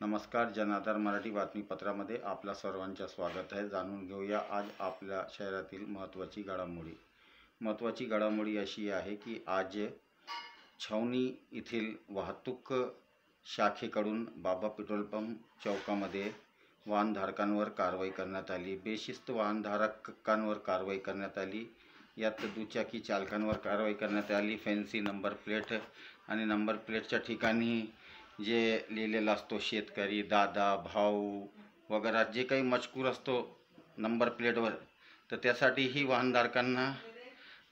नमस्कार. जनाधार मराठी बातमीपत्रामध्ये आपल्या सर्वांचं स्वागत आहे. जाणून घेऊया आज आपल्या शहरातील महत्त्वाची घडामोडी अशी आहे की आज छावणी येथील वाहतूक शाखेकडून बाबा पेट्रोल पंप चौकामध्ये वाहनधारकांवर कारवाई करण्यात आली. बेशिस्त वाहनधारकांवर कारवाई करण्यात आली. यात दुचाकी चालकांवर कारवाई करण्यात आली. फॅन्सी नंबर प्लेट आणि नंबर प्लेटच्या ठिकाणी जे लिहिलेला असतो शेतकरी, दादा, भाऊ वगैरे जे काही मजकूर असतो नंबर प्लेटवर, तर त्यासाठीही वाहनधारकांना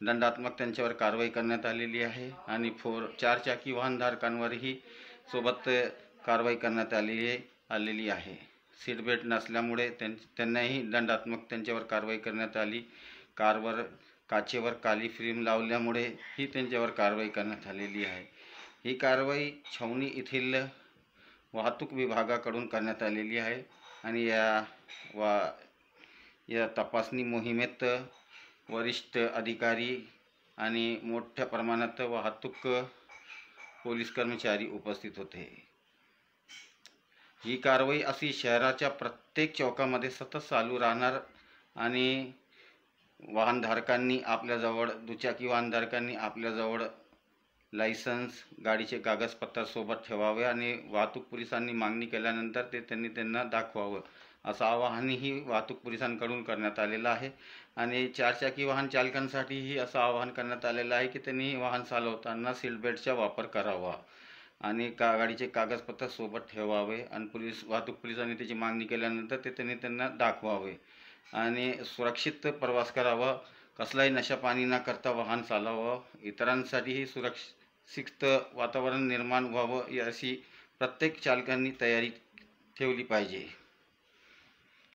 दंडात्मक त्यांच्यावर कारवाई करण्यात आलेली आहे. आणि चारचाकी वाहनधारकांवरही सोबत कारवाई करण्यात आलेली आहे. सीट बेल्ट नसल्यामुळे त्यांनाही दंडात्मक त्यांच्यावर कारवाई करण्यात आली. काचेवर काली फिल्म लावल्यामुळे ही त्यांच्यावर कारवाई करण्यात आलेली आहे. ही कारवाई छावणी येथील वाहतूक विभागाकडून करण्यात आलेली आहे. आणि या तपासणी मोहिमेत वरिष्ठ अधिकारी आणि मोठ्या प्रमाणात वाहतूक पोलीस कर्मचारी उपस्थित होते. ही कारवाई अशी शहराच्या प्रत्येक चौकामध्ये सतत चालू राहणार आणि दुचाकी वाहनधारकांनी आपल्याजवळ लायसन्स, गाडीचे कागदपत्र सोबत ठेवावे आणि वाहतूक पोलिसांनी मागणी केल्यानंतर त्यांना दाखवावं, असं आवाहनही वाहतूक पोलिसांकडून करण्यात आलेलं आहे. आणि चारचाकी वाहन चालकांसाठीही असं आवाहन करण्यात आलेलं आहे की त्यांनी वाहन चालवताना सीट बेल्टचा वापर करावा आणि गाडीचे कागदपत्र सोबत ठेवावे आणि वाहतूक पोलिसांनी त्याची मागणी केल्यानंतर त्यांना दाखवावे आणि सुरक्षित प्रवास करावा. कसलाही नशापाणी न करता वाहन चालवावं. इतरांसाठीही सुरक्षित वातावरण निर्माण व्हावं, अशी प्रत्येक चालकांनी तयारी ठेवली पाहिजे.